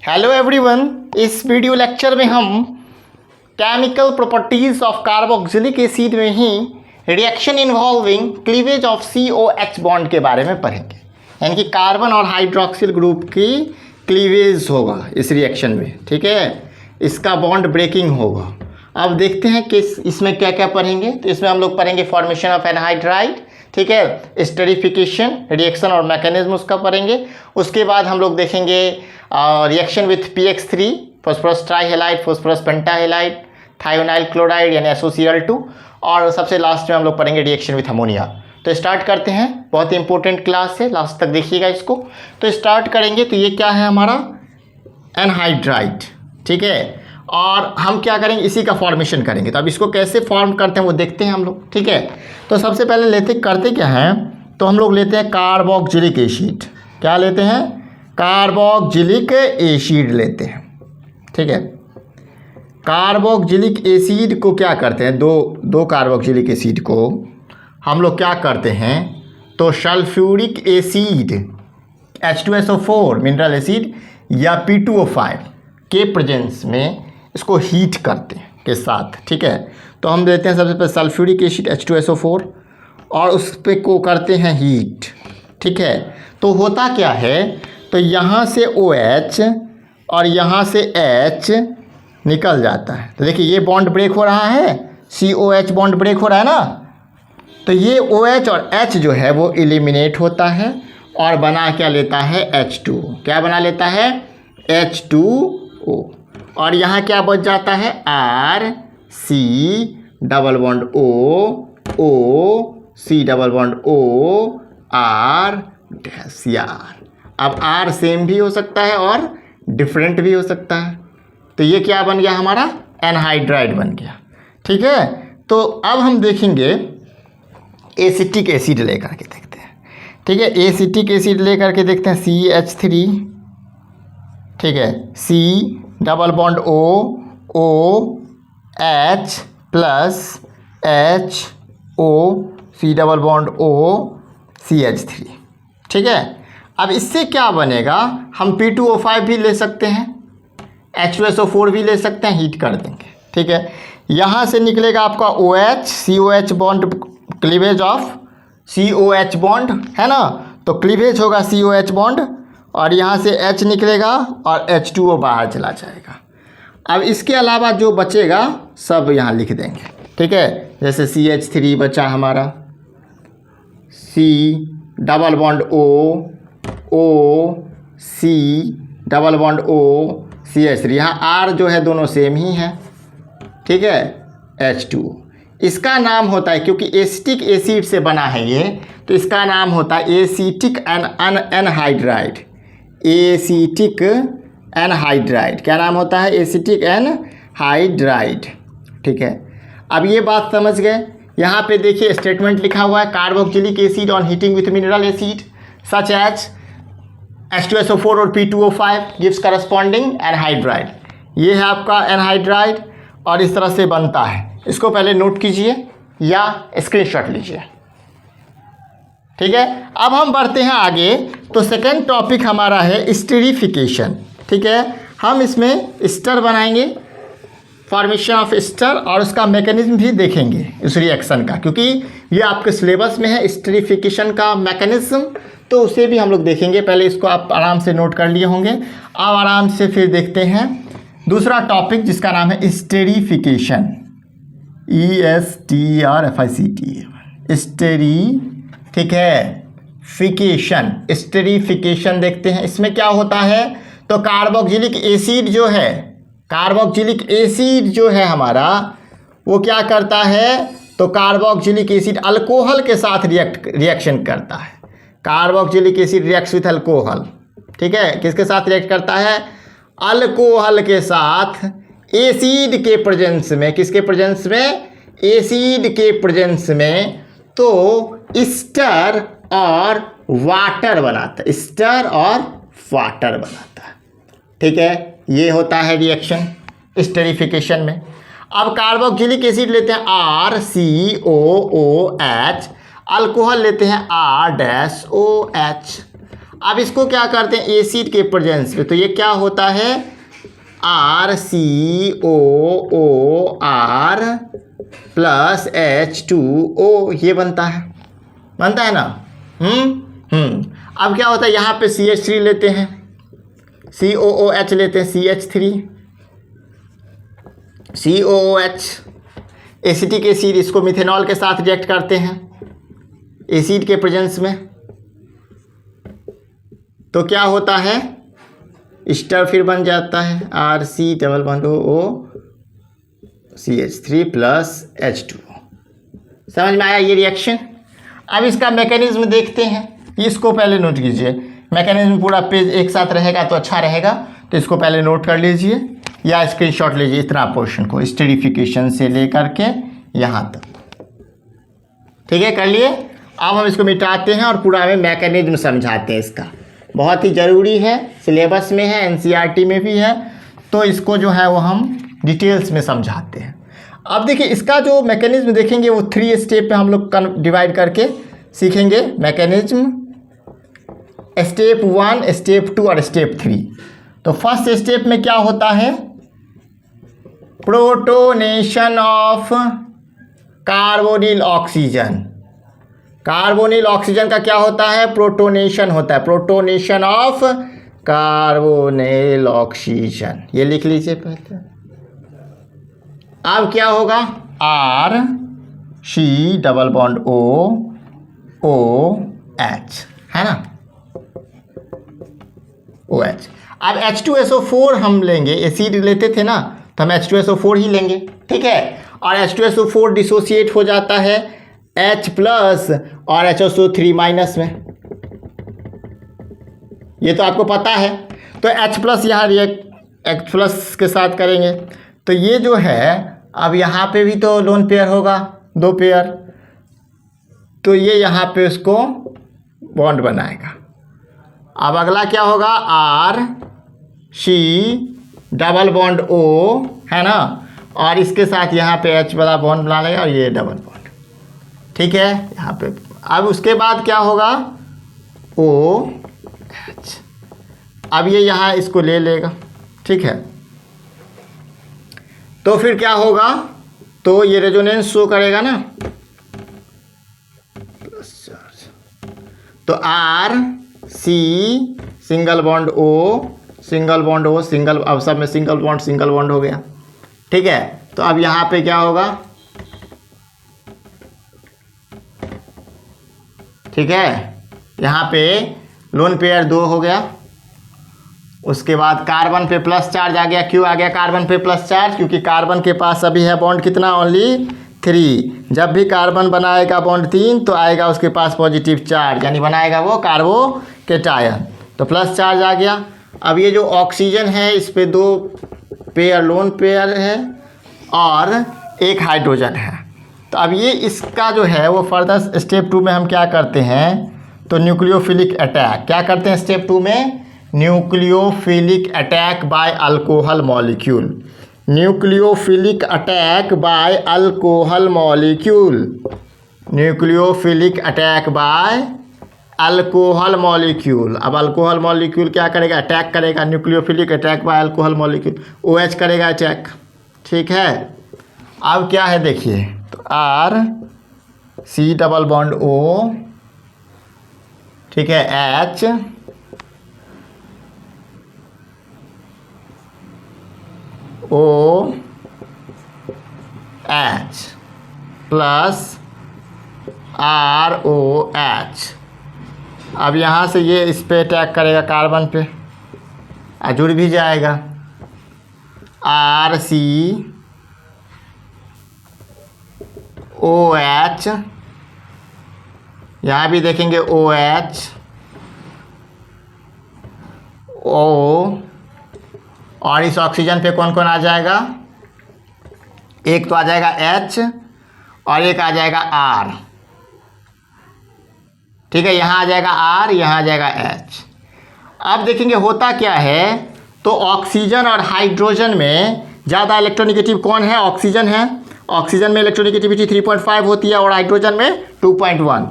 Hello everyone, इस video lecture में हम chemical properties of carboxylic acid में ही reaction involving cleavage of COH bond के बारे में पढ़ेंगे। यानी कि कार्बन और हाइड्रोक्सिल ग्रुप की क्लीवेज होगा इस रिएक्शन में, ठीक है। इसका बॉन्ड ब्रेकिंग होगा। अब देखते हैं कि इसमें क्या क्या पढ़ेंगे। तो इसमें हम लोग पढ़ेंगे फॉर्मेशन ऑफ एनहाइड्राइड, ठीक है, स्टेरिफिकेशन, रिएक्शन और मैकेनिज्म उसका पढ़ेंगे। उसके बाद हम लोग देखेंगे reaction with PX3, phosphorus trihalide, phosphorus pentahalide, thionyl chloride यानी SOCl2, और सबसे लास्ट में हम लोग पढ़ेंगे रिएक्शन विथ अमोनिया। तो स्टार्ट करते हैं, बहुत ही इंपॉर्टेंट क्लास है, लास्ट तक देखिएगा इसको। तो स्टार्ट करेंगे। तो ये क्या है हमारा एनहाइड्राइड, ठीक है। और हम क्या करेंगे, इसी का फॉर्मेशन करेंगे। तो अब इसको कैसे फॉर्म करते हैं वो देखते हैं हम लोग, ठीक है। तो सबसे पहले करते क्या हैं, तो हम लोग लेते हैं कार्बोक्सिलिक एसिड। क्या लेते हैं? कार्बोक्सिलिक एसिड लेते हैं, ठीक है। कार्बोक्सिलिक एसिड को क्या करते हैं, दो कार्बोक्सिलिक एसिड को हम लोग क्या करते हैं, तो sulphuric acid H2SO4 mineral acid या P2O5 के प्रेजेंस में इसको हीट करते हैं के साथ, ठीक है। तो हम लेते हैं सबसे पहले सल्फ्यूरिक एसिड H2SO4 और उस पर को करते हैं हीट, ठीक है। तो होता क्या है, तो यहाँ से OH और यहाँ से H निकल जाता है। तो देखिए ये बॉन्ड ब्रेक हो रहा है, COH बॉन्ड ब्रेक हो रहा है ना। तो ये OH और H जो है वो एलिमिनेट होता है और बना क्या लेता है, H2। क्या बना लेता है, H2O। और यहाँ क्या बच जाता है, RC double bond O C double bond O R dash R। अब R सेम भी हो सकता है और डिफरेंट भी हो सकता है। तो ये क्या बन गया हमारा, एनहाइड्राइड बन गया, ठीक है। तो अब हम देखेंगे एसिटिक एसिड लेकर के देखते हैं, ठीक है। एसिटिक एसिड लेकर के देखते हैं CH3, ठीक है, C double bond O H plus HO C double bond O CH3, ठीक है। अब इससे क्या बनेगा, हम P2O5 भी ले सकते हैं, H2SO4 भी ले सकते हैं, हीट कर देंगे, ठीक है। यहाँ से निकलेगा आपका OH COH bond, cleavage of COH bond है ना। तो क्लीवेज होगा COH बॉन्ड और यहाँ से H निकलेगा और H2O बाहर चला जाएगा। अब इसके अलावा जो बचेगा सब यहाँ लिख देंगे, ठीक है। जैसे CH3 बचा हमारा, C double bond O C double bond O CH3, यहाँ R जो है दोनों सेम ही हैं, ठीक है, H2। इसका नाम होता है, क्योंकि एसिटिक एसिड से बना है ये, तो इसका नाम होता है एसिटिक एनहाइड्राइड। एसिटिक एनहाइड्राइड क्या नाम होता है, एसिटिक एनहाइड्राइड, ठीक है। अब ये बात समझ गए। यहाँ पे देखिए स्टेटमेंट लिखा हुआ है, carboxylic acid on heating with mineral acid such as H2SO4 और P2O5 गिव्स करस्पॉन्डिंग एनहाइड्राइड। ये है आपका एनहाइड्राइड और इस तरह से बनता है। इसको पहले नोट कीजिए या स्क्रीनशॉट लीजिए, ठीक है। अब हम बढ़ते हैं आगे। तो सेकेंड टॉपिक हमारा है स्टेरिफिकेशन, ठीक है। हम इसमें स्टर बनाएंगे, फॉर्मेशन ऑफ स्टर, और उसका मैकेनिज्म भी देखेंगे इस रिएक्शन का, क्योंकि ये आपके सिलेबस में है स्टेरिफिकेशन का मैकेनिज्म, तो उसे भी हम लोग देखेंगे। पहले इसको आप आराम से नोट कर लिए होंगे। अब आराम से फिर देखते हैं दूसरा टॉपिक जिसका नाम है स्टेरिफिकेशन, ESTERIFICT, स्टेरी, ठीक है, फिकेशन, स्टेरिफिकेशन देखते हैं। इसमें क्या होता है, तो कार्बोक्सिलिक एसिड जो है हमारा, वो क्या करता है, तो कार्बोक्सिलिक एसिड अल्कोहल के साथ रिएक्शन करता है। Carboxylic acid reacts with alcohol, ठीक है। किसके साथ रिएक्ट करता है, अल्कोहल के साथ, एसिड के प्रेजेंस में। किसके प्रेजेंस में, एसिड के प्रेजेंस में। तो स्टर और वाटर बनाता है, स्टर और वाटर बनाता है, ठीक है। ये होता है रिएक्शन स्टेरिफिकेशन में। अब कार्बोक्सिलिक एसिड लेते हैं RCOOH, अल्कोहल लेते हैं R-OH। अब इसको क्या करते हैं एसिड के प्रेजेंस में, तो ये क्या होता है RCOOR प्लस H2O ये बनता है ना। अब क्या होता है यहाँ पे CH3 लेते हैं, COOH लेते हैं, CH3 COOH एसिटिक एसिड, इसको मिथेनॉल के साथ रिएक्ट करते हैं एसिड के प्रेजेंस में, तो क्या होता है स्टर फिर बन जाता है RC≡O CH3 प्लस H2O। समझ में आया ये रिएक्शन। अब इसका मैकेनिज्म देखते हैं, इसको पहले नोट कीजिए, मैकेनिज्म पूरा पेज एक साथ रहेगा तो अच्छा रहेगा, तो इसको पहले नोट कर लीजिए या स्क्रीनशॉट लीजिए इतना पोर्शन को, स्टेरिफिकेशन से लेकर के यहाँ तक। ठीक है, कर लिए। अब हम इसको मिटाते हैं और पूरा हमें मैकेनिज्म समझाते हैं इसका, बहुत ही ज़रूरी है, सिलेबस में है, NCERT में भी है, तो इसको जो है वो हम डिटेल्स में समझाते हैं। अब देखिए इसका जो मैकेनिज्म देखेंगे वो 3 स्टेप पे हम लोग डिवाइड करके सीखेंगे मैकेनिज्म, स्टेप 1, स्टेप 2 और स्टेप 3। तो फर्स्ट स्टेप में क्या होता है, protonation of carbonyl oxygen. Carbonyl oxygen का क्या होता है, प्रोटोनेशन होता है, प्रोटोनेशन ऑफ कार्बोनिल ऑक्सीजन, ये लिख लीजिए पहले। अब क्या होगा RC≡OOH है ना, OH। अब H2SO4 हम लेंगे, एसिड लेते थे ना तो हम H2SO4 ही लेंगे, ठीक है। और H2SO4 डिसोसिएट हो जाता है H प्लस और HSO3 माइनस में, ये तो आपको पता है। तो H प्लस यहाँ रिएक्ट H प्लस के साथ करेंगे, तो ये जो है अब यहाँ पे भी तो लोन पेयर होगा, 2 पेयर, तो ये यहाँ पे उसको बॉन्ड बनाएगा। अब अगला क्या होगा RC≡O है ना, और इसके साथ यहाँ पे H वाला बॉन्ड बना लेगा और ये डबल बॉन्ड, ठीक है यहाँ पे। अब उसके बाद क्या होगा OH, अब ये यहाँ इसको ले लेगा, ठीक है। तो फिर क्या होगा, तो ये रेजोनेंस शो करेगा ना, प्लस चार्ज, तो RC single bond O single bond O single, अब सब में सिंगल बॉन्ड हो गया, ठीक है। तो अब यहाँ पे क्या होगा, ठीक है, यहाँ पे लोन पेयर 2 हो गया। उसके बाद कार्बन पे प्लस चार्ज आ गया, क्यों आ गया कार्बन पे प्लस चार्ज, क्योंकि कार्बन के पास अभी है बॉन्ड कितना, ओनली 3। जब भी कार्बन बनाएगा बॉन्ड 3 तो आएगा उसके पास पॉजिटिव चार्ज, यानी बनाएगा वो कार्बोकेटायन, तो प्लस चार्ज आ गया। अब ये जो ऑक्सीजन है इस पे 2 पेयर लोन पेयर है और 1 हाइड्रोजन है। तो अब ये इसका जो है वो फर्दर स्टेप 2 में हम क्या करते हैं, तो न्यूक्लियोफिलिक अटैक, क्या करते हैं स्टेप 2 में, nucleophilic attack by alcohol molecule, nucleophilic attack by alcohol molecule, nucleophilic attack by alcohol molecule. अब अल्कोहल मॉलिक्यूल क्या करेगा, अटैक करेगा, nucleophilic attack by alcohol molecule, OH करेगा अटैक, ठीक है। अब क्या है देखिए, तो RC≡O, ठीक है, H OH प्लस ROH। अब यहाँ से ये इस पे अटैक करेगा कार्बन पे, जुड़ भी जाएगा, RCOH, यहाँ भी देखेंगे OH O, और इस ऑक्सीजन पे कौन कौन आ जाएगा, एक तो आ जाएगा H और एक आ जाएगा R, ठीक है, यहाँ आ जाएगा R, यहाँ आ जाएगा H। अब देखेंगे होता क्या है, तो ऑक्सीजन और हाइड्रोजन में ज़्यादा इलेक्ट्रोनेगेटिव कौन है, ऑक्सीजन है। ऑक्सीजन में इलेक्ट्रोनेगेटिविटी 3.5 होती है और हाइड्रोजन में 2.1।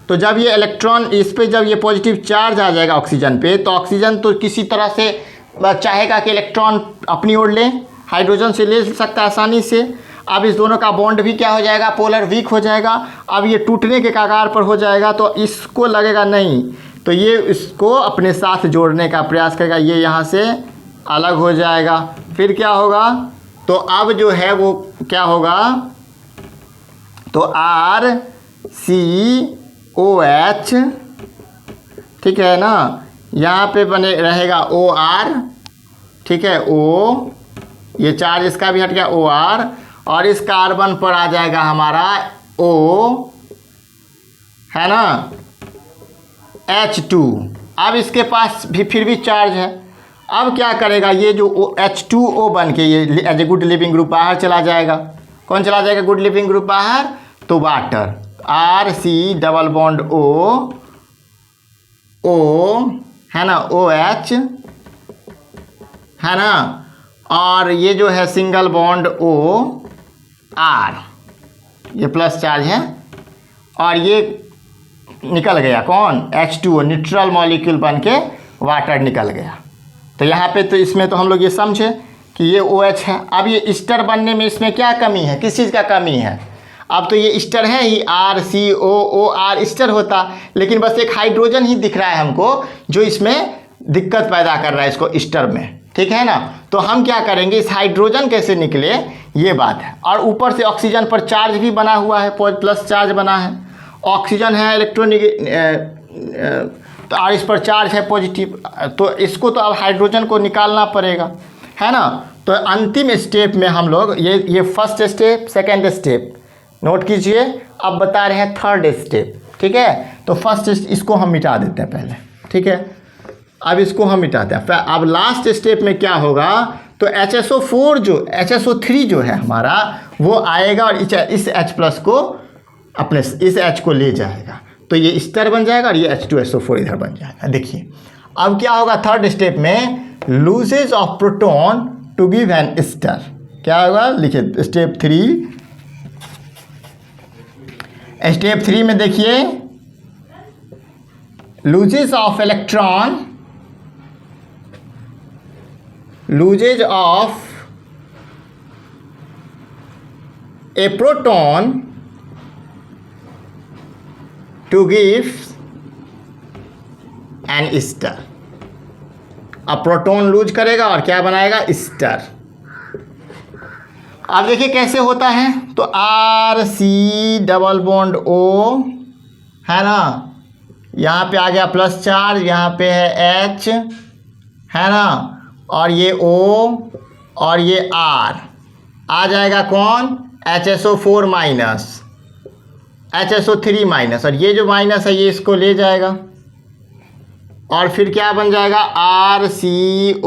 तो जब ये इलेक्ट्रॉन इस पे जब ये पॉजिटिव चार्ज आ जाएगा ऑक्सीजन पे, तो ऑक्सीजन तो किसी तरह से चाहेगा कि इलेक्ट्रॉन अपनी ओर ले, हाइड्रोजन से ले सकता है आसानी से। अब इस दोनों का बॉन्ड भी क्या हो जाएगा, पोलर वीक हो जाएगा। अब ये टूटने के कगार पर हो जाएगा, तो इसको लगेगा नहीं, तो ये इसको अपने साथ जोड़ने का प्रयास करेगा, ये यहाँ से अलग हो जाएगा। फिर क्या होगा, तो अब जो है वो क्या होगा, तो RCOH, ठीक है ना, यहाँ पे बने रहेगा OR, ठीक है, O, ये चार्ज इसका भी हट गया OR, और इस कार्बन पर आ जाएगा हमारा O, है ना, H2। अब इसके पास भी फिर भी चार्ज है। अब क्या करेगा, ये जो H2O बन के ये as a good leaving group बाहर चला जाएगा। कौन चला जाएगा गुड लिविंग ग्रुप बाहर, तो water, RC double bond O, है ना, OH, है ना, और ये जो है सिंगल बॉन्ड OR, ये प्लस चार्ज है, और ये निकल गया कौन, H2O, न्यूट्रल मॉलिक्यूल बन के वाटर निकल गया। तो यहाँ पे तो इसमें तो हम लोग ये समझे कि ये OH है। अब ये ईस्टर बनने में इसमें क्या कमी है, किस चीज़ का कमी है, अब तो ये ईस्टर है ही, RCOOR ईस्टर होता, लेकिन बस एक हाइड्रोजन ही दिख रहा है हमको जो इसमें दिक्कत पैदा कर रहा है इसको ईस्टर में, ठीक है ना। तो हम क्या करेंगे, इस हाइड्रोजन कैसे निकले ये बात है। और ऊपर से ऑक्सीजन पर चार्ज भी बना हुआ है, प्लस चार्ज बना है, ऑक्सीजन है इलेक्ट्रॉनिक, तो और इस पर चार्ज है पॉजिटिव, तो इसको तो अब हाइड्रोजन को निकालना पड़ेगा, है ना। तो अंतिम स्टेप में हम लोग ये first step, second step note कीजिए। अब बता रहे हैं थर्ड स्टेप, ठीक है। तो फर्स्ट इसको हम मिटा देते हैं पहले, ठीक है, अब इसको हम मिटाते हैं। अब लास्ट स्टेप में क्या होगा, तो HSO4 जो HSO3 जो है हमारा वो आएगा और इस H+ को अपने इस H को ले जाएगा, तो ये ईस्टर बन जाएगा और ये H2SO4 इधर बन जाएगा। देखिए अब क्या होगा थर्ड स्टेप में, loses of proton to give an ester. क्या होगा, लिखिए स्टेप 3। स्टेप 3 में देखिए, loses of electron, loses of a proton to give an ester. अब प्रोटॉन लूज करेगा और क्या बनाएगा, ईस्टर। अब देखिए कैसे होता है, तो RC डबल बॉन्ड O, है ना, यहाँ पे आ गया प्लस चार्ज, यहाँ पे है H, है ना, और ये O और ये R, आ जाएगा कौन, HSO4 माइनस, HSO3 माइनस, और ये जो माइनस है ये इसको ले जाएगा, और फिर क्या बन जाएगा, RCOOR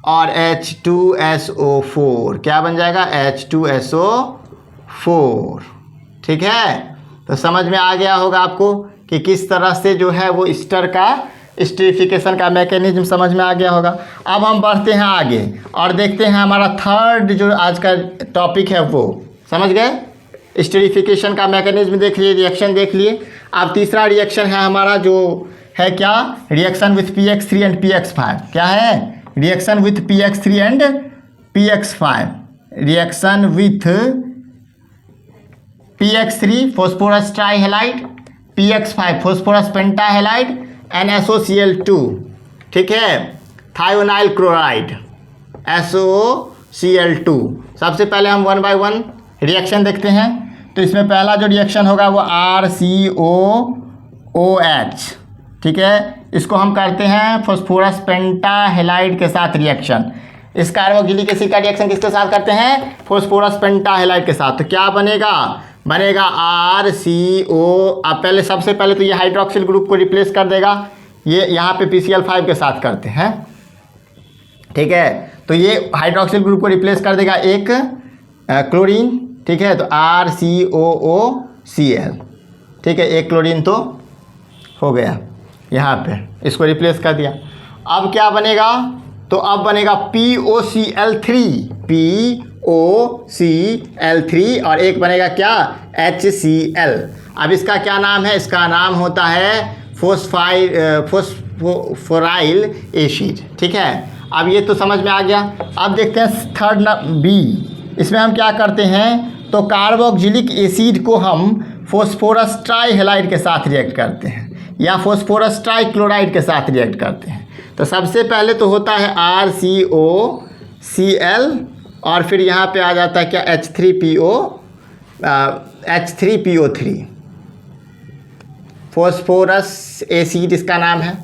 और H2SO4, क्या बन जाएगा, H2SO4, ठीक है। तो समझ में आ गया होगा आपको कि किस तरह से जो है वो ईस्टर का स्टेरिफिकेशन का मैकेनिज्म समझ में आ गया होगा। अब हम बढ़ते हैं आगे और देखते हैं हमारा थर्ड जो आज का टॉपिक है वो समझ गए, स्टेरिफिकेशन का मैकेनिज्म देख लिए, रिएक्शन देख लिए। अब तीसरा रिएक्शन है हमारा जो है क्या, reaction with PX3 and PX5। क्या है, reaction with PX3 and PX5, reaction with PX3 phosphorus ट्राइहेलाइड, PX5 phosphorus pentahalide, NaSOCl2, ठीक है, थायोनाइल क्लोराइड SOCl2। सबसे पहले हम 1 बाय 1 रिएक्शन देखते हैं। तो इसमें पहला जो रिएक्शन होगा वो RCOOH, ठीक है, इसको हम करते हैं फॉस्फोरस पेंटाहेलाइड के साथ रिएक्शन। इस कार्बोक्सिलिक एसिड का रिएक्शन किसके साथ करते हैं, फॉस्फोरस पेंटाहेलाइड के साथ। तो क्या बनेगा, बनेगा RCO। अब पहले सबसे पहले तो ये हाइड्रोक्सिल ग्रुप को रिप्लेस कर देगा, ये यहाँ पे PCl5 के साथ करते हैं, ठीक है। तो ये हाइड्रोक्सिल ग्रुप को रिप्लेस कर देगा एक क्लोरीन, ठीक है, तो RCOOCl, ठीक है, एक क्लोरीन तो हो गया, यहाँ पे इसको रिप्लेस कर दिया। अब क्या बनेगा, तो अब बनेगा POCl3, HCl3 और एक बनेगा क्या HCl। अब इसका क्या नाम है, इसका नाम होता है फोस्फोराइल एसिड। ठीक है, अब ये तो समझ में आ गया। अब देखते हैं थर्ड बी, इसमें हम क्या करते हैं, तो कार्बोक्जिलिक एसिड को हम फॉस्फोरस ट्राईहेलाइड के साथ रिएक्ट करते हैं या फॉस्फोरस ट्राईक्लोराइड के साथ रिएक्ट करते हैं। तो सबसे पहले तो होता है RCOCl और फिर यहाँ पे आ जाता है क्या H3PO3 फॉस्फोरस एसिड इसका नाम है।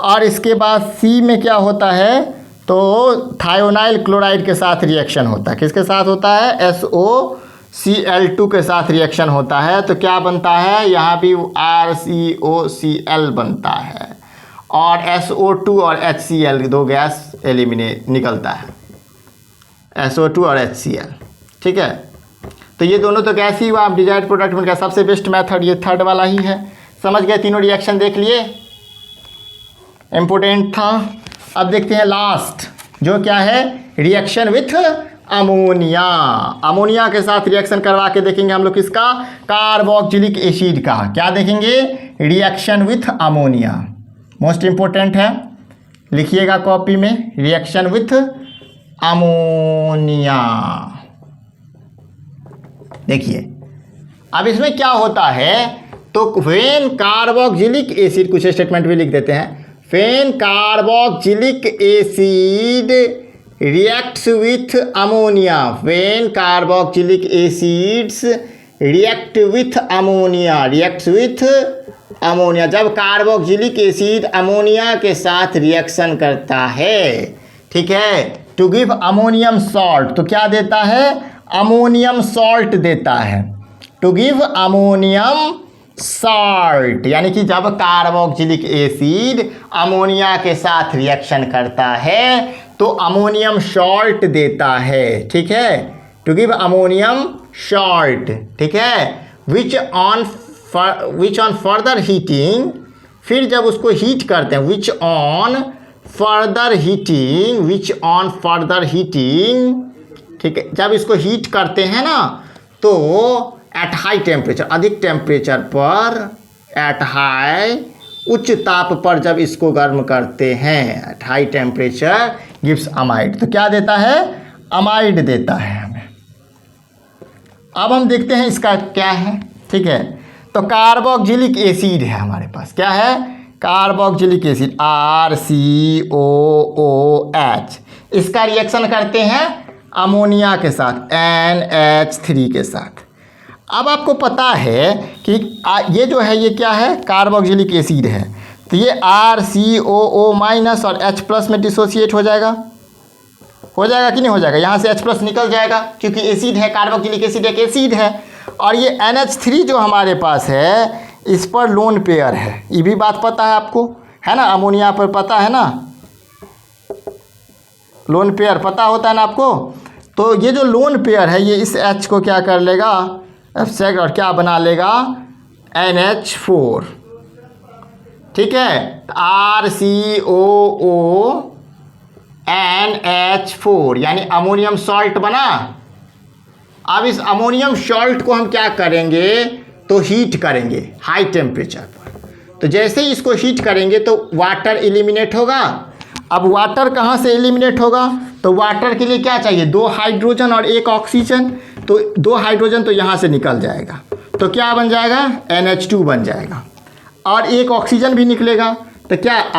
और इसके बाद सी में क्या होता है, तो थायोनाइल क्लोराइड के साथ रिएक्शन होता है। किसके साथ होता है, SOCl2 के साथ रिएक्शन होता है। तो क्या बनता है, यहाँ भी RCOCl बनता है और SO2 और HCl दो गैस एलिमिनेट निकलता है, SO2 और HCl। ठीक है, तो ये दोनों तो गैस ही हुआ। आप डिजायर्ड प्रोडक्ट में सबसे बेस्ट मेथड ये थर्ड वाला ही है। समझ गए, तीनों रिएक्शन देख लिए, इम्पोर्टेंट था। अब देखते हैं लास्ट, जो क्या है, रिएक्शन विथ अमोनिया। अमोनिया के साथ रिएक्शन करवा के देखेंगे हम लोग किसका, कार्बोक्जिलिक एसिड का। क्या देखेंगे, reaction with ammonia, most important है, लिखिएगा कॉपी में, रिएक्शन विथ अमोनिया। देखिए अब इसमें क्या होता है, तो व्हेन कार्बोक्जिलिक एसिड, कुछ स्टेटमेंट भी लिख देते हैं, when carboxylic acid reacts with ammonia, when carboxylic acids react with ammonia, जब कार्बोक्जिलिक एसिड अमोनिया के साथ रिएक्शन करता है, ठीक है, टू गिव अमोनियम सॉल्ट, तो क्या देता है, अमोनियम सॉल्ट देता है, टू गिव अमोनियम सॉल्ट। यानी कि जब कार्बोक्जिलिक एसिड अमोनिया के साथ रिएक्शन करता है तो अमोनियम सॉल्ट देता है। ठीक है, टू गिव अमोनियम सॉल्ट। ठीक है, विच ऑन फर्दर हीटिंग, फिर जब उसको हीट करते हैं, विच ऑन फर्दर हीटिंग, ठीक है, जब इसको हीट करते हैं ना, तो एट हाई टेम्परेचर, अधिक टेम्परेचर पर, एट हाई, उच्च ताप पर जब इसको गर्म करते हैं, at high temperature gives amide, तो क्या देता है, अमाइड देता है हमें। अब हम देखते हैं इसका क्या है। ठीक है, तो कार्बोक्जिलिक एसिड है हमारे पास, क्या है, कार्बोक्जिलिक एसिड RCOOH, इसका रिएक्शन करते हैं अमोनिया के साथ, NH3 के साथ। अब आपको पता है कि ये जो है, ये क्या है, कार्बोक्जिलिक एसिड है, तो ये RCOO- और H+ में डिसोसिएट हो जाएगा कि नहीं हो जाएगा, यहाँ से H+ निकल जाएगा क्योंकि एसिड है, कार्बोक्जिलिक एसिड एक एसिड है। और ये NH3 जो हमारे पास है, इस पर लोन पेयर है, ये भी बात पता है आपको, है ना, अमोनिया पर पता है ना, लोन पेयर पता होता है ना आपको। तो ये जो लोन पेयर है, ये इस H को क्या कर लेगा, एब्स्ट्रैक्ट, और क्या बना लेगा, NH4। ठीक है, RCOONH4 यानी अमोनियम सॉल्ट बना। अब इस अमोनियम सॉल्ट को हम क्या करेंगे, तो हीट करेंगे हाई टेम्परेचर पर। तो जैसे ही इसको हीट करेंगे तो वाटर एलिमिनेट होगा। अब वाटर कहाँ से एलिमिनेट होगा, तो वाटर के लिए क्या चाहिए, 2 हाइड्रोजन और 1 ऑक्सीजन, तो 2 हाइड्रोजन तो यहाँ से निकल जाएगा, तो क्या बन जाएगा, NH2 बन जाएगा, और 1 ऑक्सीजन भी निकलेगा, तो क्या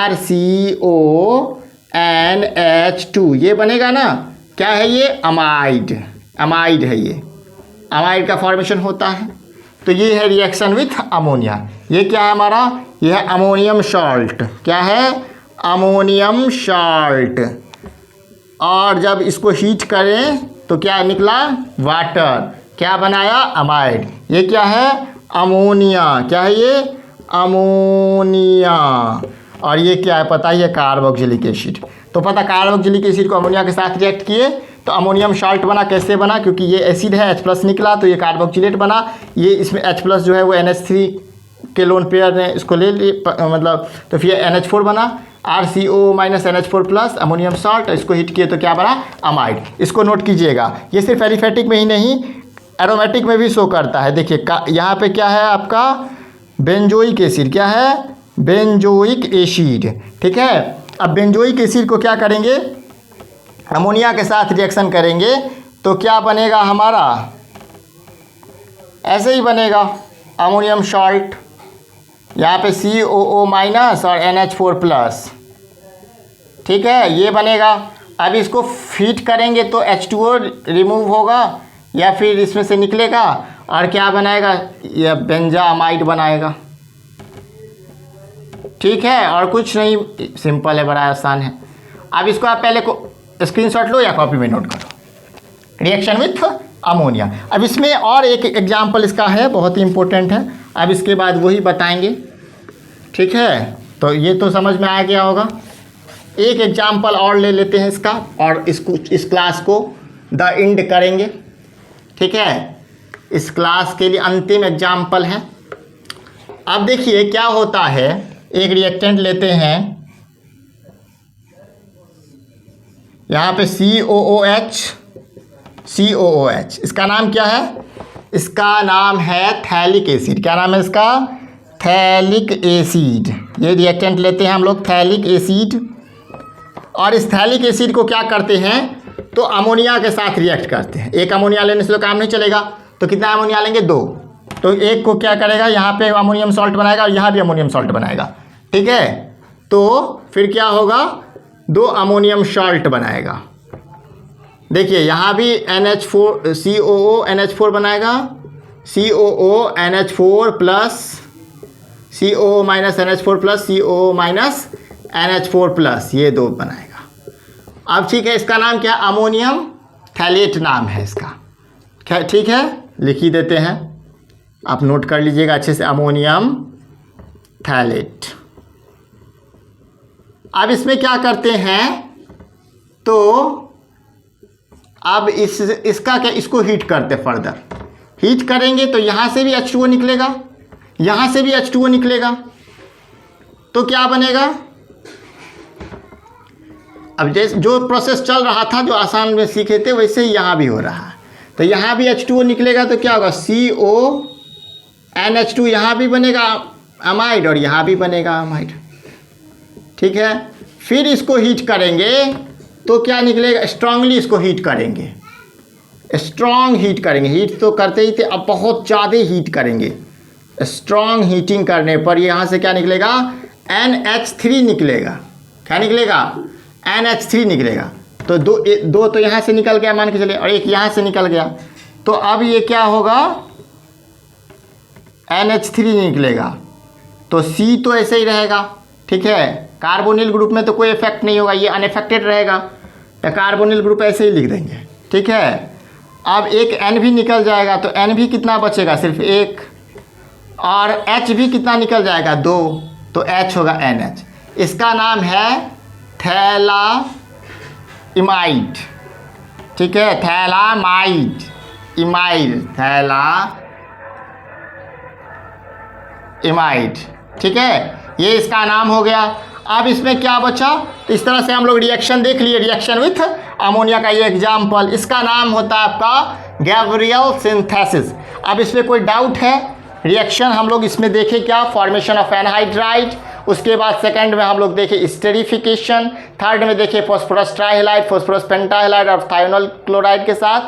RCONH2 ये बनेगा ना, क्या है ये, अमाइड है, ये अमाइड का फॉर्मेशन होता है। तो ये है रिएक्शन विथ अमोनिया। ये क्या है हमारा, ये है अमोनियम सॉल्ट, क्या है, अमोनियम सॉल्ट। और जब इसको हीट करें तो क्या निकला, वाटर, क्या बनाया, अमाइड। ये क्या है, अमोनिया, क्या है ये, अमोनिया। और ये क्या है पता है, ये कार्बोक्जिलिक एसिड। तो पता, कार्बोक्जिलिक एसिड को अमोनिया के साथ रिएक्ट किए तो अमोनियम सॉल्ट बना। कैसे बना, क्योंकि ये एसिड है, H+ निकला तो ये कार्बोक्जिलेट बना। ये इसमें H+ जो है वो NH3 के लोन पेयर ने इसको ले ली, मतलब तो फिर NH4 बना। RCO minus NH4 plus ammonium salt, इसको हिट किए तो क्या बना, अमाइड। इसको नोट कीजिएगा, ये सिर्फ एलिफेटिक में ही नहीं एरोमेटिक में भी शो करता है। देखिए यहाँ पे क्या है आपका बेंजोइक एसिड, क्या है बेंजोइक एसिड, ठीक है। अब बेंजोइक एसिड को क्या करेंगे, अमोनिया के साथ रिएक्शन करेंगे तो क्या बनेगा हमारा, ऐसे ही बनेगा अमोनियम सॉल्ट, यहाँ पे COO माइनस और NH4 प्लस, ठीक है, ये बनेगा। अब इसको फीट करेंगे तो H2O रिमूव होगा या फिर इसमें से निकलेगा और क्या बनाएगा, यह बेंजामाइड बनाएगा, ठीक है। और कुछ नहीं, सिंपल है, बड़ा आसान है। अब इसको आप पहले को स्क्रीनशॉट लो या कॉपी में नोट करो, रिएक्शन विथ अमोनिया। अब इसमें और एक एग्जाम्पल इसका है, बहुत ही इंपॉर्टेंट है, अब इसके बाद वही बताएंगे, ठीक है। तो ये तो समझ में आ गया होगा। एक एग्जाम्पल और ले लेते हैं इसका, और इसको इस क्लास को द एंड करेंगे, ठीक है। इस क्लास के लिए अंतिम एग्जाम्पल है। अब देखिए क्या होता है, एक रिएक्टेंट लेते हैं, यहाँ पे COOH, इसका नाम क्या है, इसका नाम है थैलिक एसिड। क्या नाम है इसका, थैलिक एसिड। ये रिएक्टेंट लेते हैं हम लोग थैलिक एसिड, और इस थैलिक एसिड को क्या करते हैं तो अमोनिया के साथ रिएक्ट करते हैं। एक अमोनिया लेने से तो काम नहीं चलेगा, तो कितना अमोनिया लेंगे, 2। तो एक को क्या करेगा, यहाँ पे अमोनियम सॉल्ट बनाएगा और यहाँ भी अमोनियम सॉल्ट बनाएगा, ठीक है। तो फिर क्या होगा, 2 अमोनियम सॉल्ट बनाएगा। देखिए यहाँ भी NH4 COO NH4 बनाएगा, COO NH4 plus COO minus NH4 plus COO minus NH4 plus, ये 2 बनाएगा। अब ठीक है, इसका नाम क्या, अमोनियम थैलेट नाम है इसका, ठीक है, लिख ही देते हैं, आप नोट कर लीजिएगा अच्छे से, अमोनियम थैलेट। अब इसमें क्या करते हैं, तो अब इसका क्या, इसको हीट करते फर्दर, हीट करेंगे तो यहाँ से भी H2O निकलेगा, यहाँ से भी H2O निकलेगा, तो क्या बनेगा। अब जैसे जो प्रोसेस चल रहा था, जो आसान में सीखे थे, वैसे ही यहाँ भी हो रहा है। तो यहाँ भी H2O निकलेगा तो क्या होगा, CONH2, यहाँ भी बनेगा अमाइड और यहाँ भी बनेगा अमाइड, ठीक है। फिर इसको हीट करेंगे तो क्या निकलेगा, स्ट्रांगली इसको हीट करेंगे, स्ट्रांग हीट करेंगे, हीट तो करते ही थे, अब बहुत ज़्यादा हीट करेंगे। स्ट्रांग हीटिंग करने पर यहाँ से क्या निकलेगा, NH3 निकलेगा। क्या निकलेगा, NH3 निकलेगा। तो दो तो यहाँ से निकल गया मान के चले, और एक यहाँ से निकल गया, तो अब ये क्या होगा, NH3 निकलेगा। तो C तो ऐसे ही रहेगा, ठीक है। कार्बोनिल ग्रुप में तो कोई इफेक्ट नहीं होगा, ये अनइफेक्टेड रहेगा, तो कार्बोनिल ग्रुप ऐसे ही लिख देंगे, ठीक है। अब एक N भी निकल जाएगा, तो N भी कितना बचेगा, सिर्फ 1, और H भी कितना निकल जाएगा, 2, तो H होगा NH। इसका नाम है थैलाइमाइड, ठीक है, थैलामाइड, इमाइड, थैलाइमाइड, ठीक है, ये इसका नाम हो गया। अब इसमें क्या बचा, तो इस तरह से हम लोग रिएक्शन देख लिए, रिएक्शन विथ अमोनिया का ये एग्जाम्पल, इसका नाम होता है आपका गैब्रियल सिंथेसिस। अब इसमें कोई डाउट है, रिएक्शन हम लोग इसमें देखे क्या, फॉर्मेशन ऑफ एनहाइड्राइड, उसके बाद सेकंड में हम लोग देखे स्टेरिफिकेशन, थर्ड में देखे फॉस्फोरस ट्राइहैलाइड, फॉस्फोरस पेंटाहैलाइड और थायोनल क्लोराइड के साथ,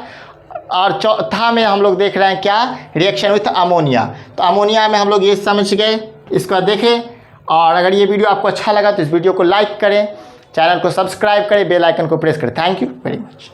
और चौथा में हम लोग देख रहे हैं क्या, रिएक्शन विथ अमोनिया। तो अमोनिया में हम लोग ये समझ गए, इसका देखें। और अगर ये वीडियो आपको अच्छा लगा तो इस वीडियो को लाइक करें, चैनल को सब्सक्राइब करें, बेल आइकन को प्रेस करें। Thank you very much.